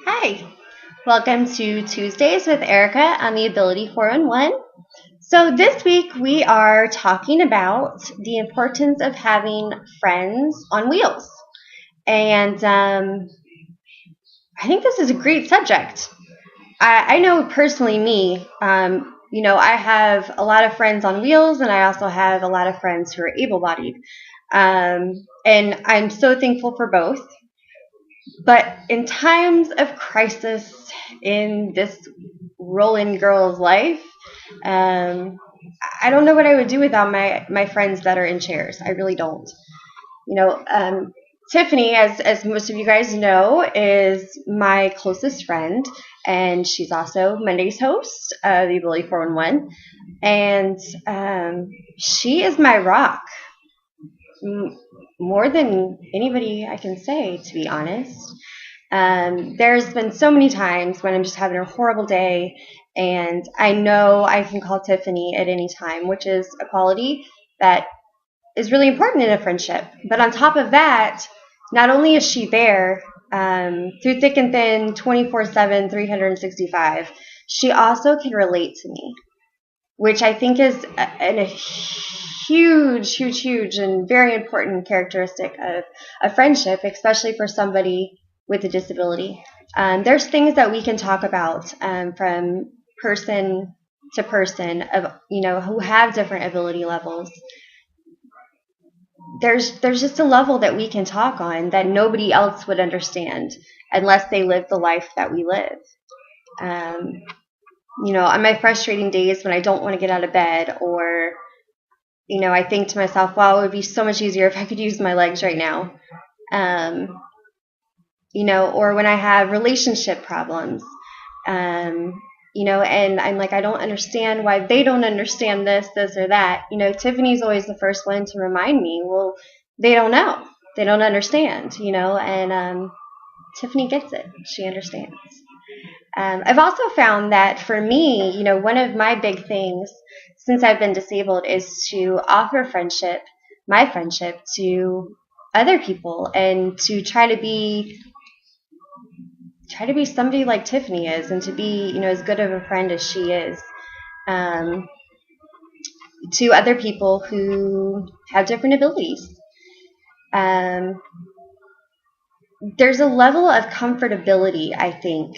Hi, welcome to Tuesdays with Erica on the Ability 411. So, this week we are talking about the importance of having friends on wheels. And I think this is a great subject. I know personally me, I have a lot of friends on wheels, and I also have a lot of friends who are able bodied. And I'm so thankful for both. But in times of crisis in this rolling girl's life, um, I don't know what I would do without my friends that are in chairs. I really don't. You know, Tiffany, as most of you guys know, is my closest friend, and she's also Monday's host of the Ability 411. And she is my rock, more than anybody I can say, to be honest. There's been so many times when I'm just having a horrible day, and I know I can call Tiffany at any time, which is a quality that is really important in a friendship. But on top of that, not only is she there through thick and thin, 24/7, 365, she also can relate to me, which I think is a huge, huge, huge, and very important characteristic of a friendship, especially for somebody with a disability. There's things that we can talk about from person to person of who have different ability levels. There's just a level that we can talk on that nobody else would understand unless they live the life that we live. Um, on my frustrating days when I don't want to get out of bed, or I think to myself, wow, it would be so much easier if I could use my legs right now. Um, or when I have relationship problems, and I'm like, I don't understand why they don't understand this or that. Tiffany's always the first one to remind me, well, they don't know. They don't understand, and Tiffany gets it. She understands. I've also found that for me, one of my big things since I've been disabled is to offer my friendship to other people, and to try to be somebody like Tiffany is, and to be, as good of a friend as she is, um, to other people who have different abilities. Um, there's a level of comfortability, I think,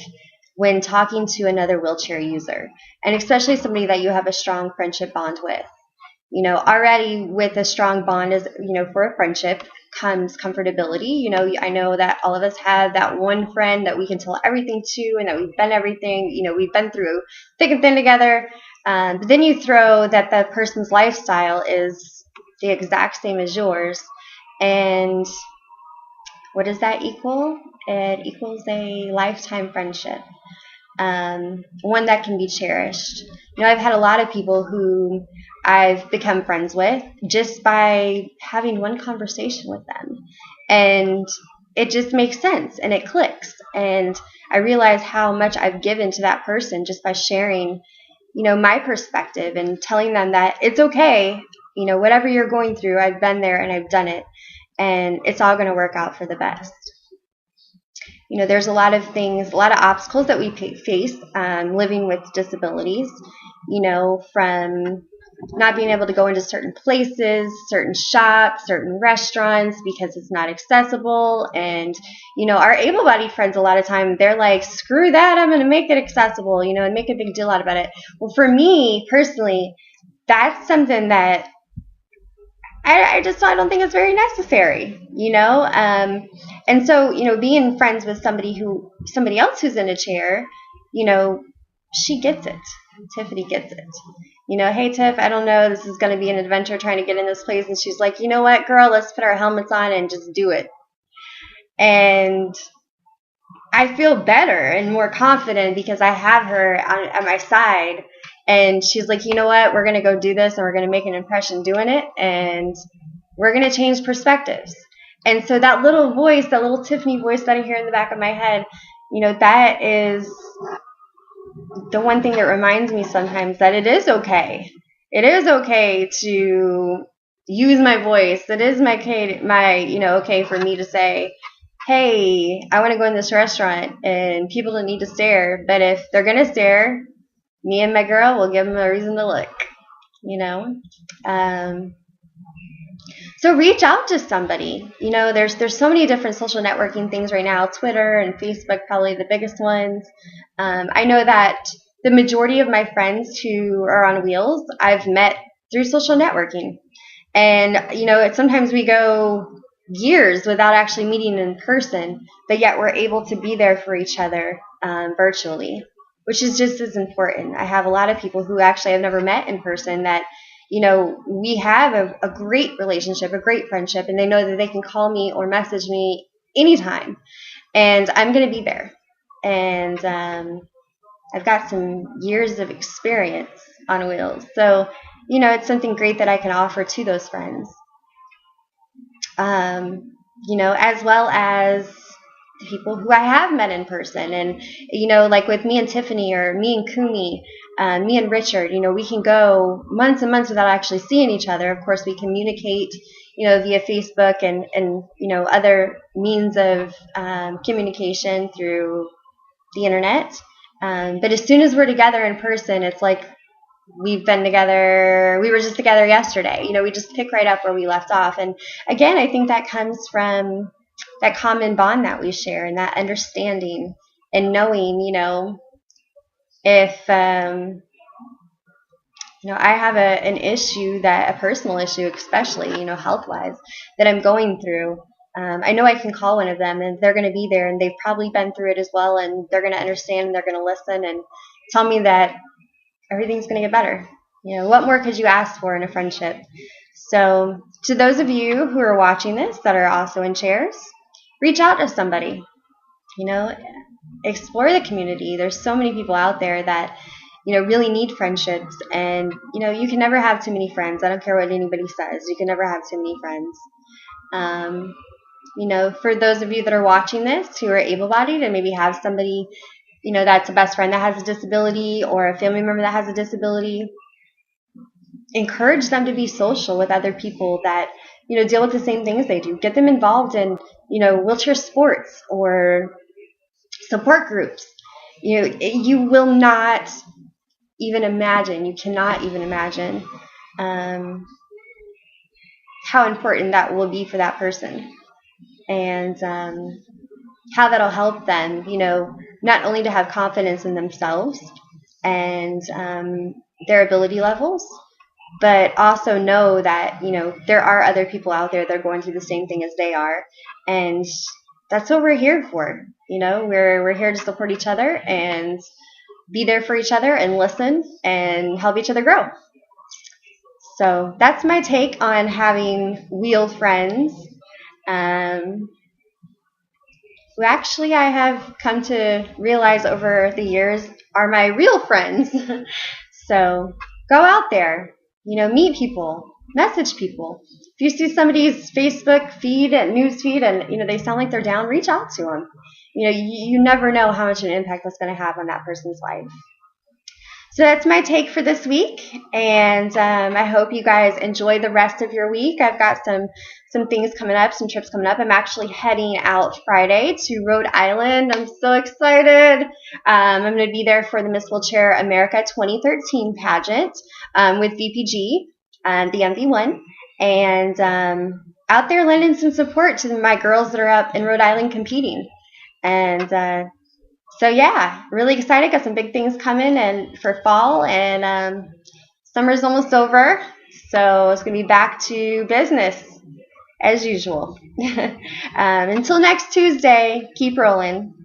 when talking to another wheelchair user, and especially somebody that you have a strong friendship bond with. Already with a strong bond is, for a friendship comes comfortability. I know that all of us have that one friend that we can tell everything to, and that we've been everything, we've been through thick and thin together. But then you throw that the person's lifestyle is the exact same as yours. And what does that equal? It equals a lifetime friendship. One that can be cherished. I've had a lot of people who I've become friends with just by having one conversation with them. And it just makes sense, and it clicks. And I realize how much I've given to that person just by sharing, my perspective, and telling them that it's okay. Whatever you're going through, I've been there and I've done it. And it's all going to work out for the best. There's a lot of things, a lot of obstacles that we face living with disabilities, from not being able to go into certain places, certain shops, certain restaurants because it's not accessible. And, our able-bodied friends, a lot of time, they're like, screw that, I'm going to make it accessible, and make a big deal out about it. Well, for me, personally, that's something that I don't think it's very necessary, and so, being friends with somebody else who's in a chair, she gets it. Tiffany gets it. Hey, Tiff, I don't know, this is going to be an adventure trying to get in this place. And she's like, you know what, girl, let's put our helmets on and just do it. And I feel better and more confident because I have her at my side. And she's like, you know what, we're going to go do this, and we're going to make an impression doing it, and we're going to change perspectives. And so that little voice, that little Tiffany voice that I hear in the back of my head, that is the one thing that reminds me sometimes that it is okay. It is okay to use my voice. It is okay for me to say, hey, I want to go in this restaurant and people don't need to stare. But if they're going to stare, me and my girl will give them a reason to look, you know? So reach out to somebody. You know, there's so many different social networking things right now. Twitter and Facebook, probably the biggest ones. I know that the majority of my friends who are on Wheels, I've met through social networking. And, you know, sometimes we go years without actually meeting in person, but yet we're able to be there for each other virtually, which is just as important. I have a lot of people who actually I've never met in person that, you know, we have a great relationship, a great friendship, and they know that they can call me or message me anytime, and I'm going to be there. And I've got some years of experience on Wheels. So, you know, it's something great that I can offer to those friends. You know, as well as the people who I have met in person. And, you know, like with me and Tiffany or me and Kumi, me and Richard, you know, we can go months and months without actually seeing each other. Of course, we communicate, you know, via Facebook and you know, other means of communication through the internet. But as soon as we're together in person, it's like we've been together. We were just together yesterday. You know, we just pick right up where we left off. And again, I think that comes from that common bond that we share and that understanding and knowing, you know, if, you know, I have an issue a personal issue, especially, you know, health-wise, that I'm going through. I know I can call one of them and they're going to be there and they've probably been through it as well, and they're going to understand and they're going to listen and tell me that everything's going to get better. You know, what more could you ask for in a friendship? So to those of you who are watching this that are also in chairs, reach out to somebody. You know, explore the community. There's so many people out there that, you know, really need friendships. And, you know, you can never have too many friends. I don't care what anybody says. You can never have too many friends. You know, for those of you that are watching this who are able-bodied and maybe have somebody, you know, that's a best friend that has a disability or a family member that has a disability, encourage them to be social with other people that, you know, deal with the same things they do. Get them involved in, you know, wheelchair sports or support groups. You know, you will not even imagine, you cannot even imagine how important that will be for that person. And how that'll help them, you know, not only to have confidence in themselves and their ability levels, but also know that, you know, there are other people out there that are going through the same thing as they are. And that's what we're here for. You know, we're here to support each other and be there for each other and listen and help each other grow. So that's my take on having wheel friends. Who actually I have come to realize over the years are my real friends. So go out there, you know, meet people, message people. If you see somebody's Facebook feed and news feed and, you know, they sound like they're down, reach out to them. You know, you never know how much an impact that's going to have on that person's life. So that's my take for this week, and I hope you guys enjoy the rest of your week. I've got some things coming up, some trips coming up. I'm actually heading out Friday to Rhode Island. I'm so excited. I'm going to be there for the Miss Wheelchair America 2013 pageant with VPG, the MV1, and out there lending some support to my girls that are up in Rhode Island competing. And so yeah, really excited. Got some big things coming and for fall, and summer's almost over, so it's gonna be back to business as usual. Until next Tuesday, keep rolling.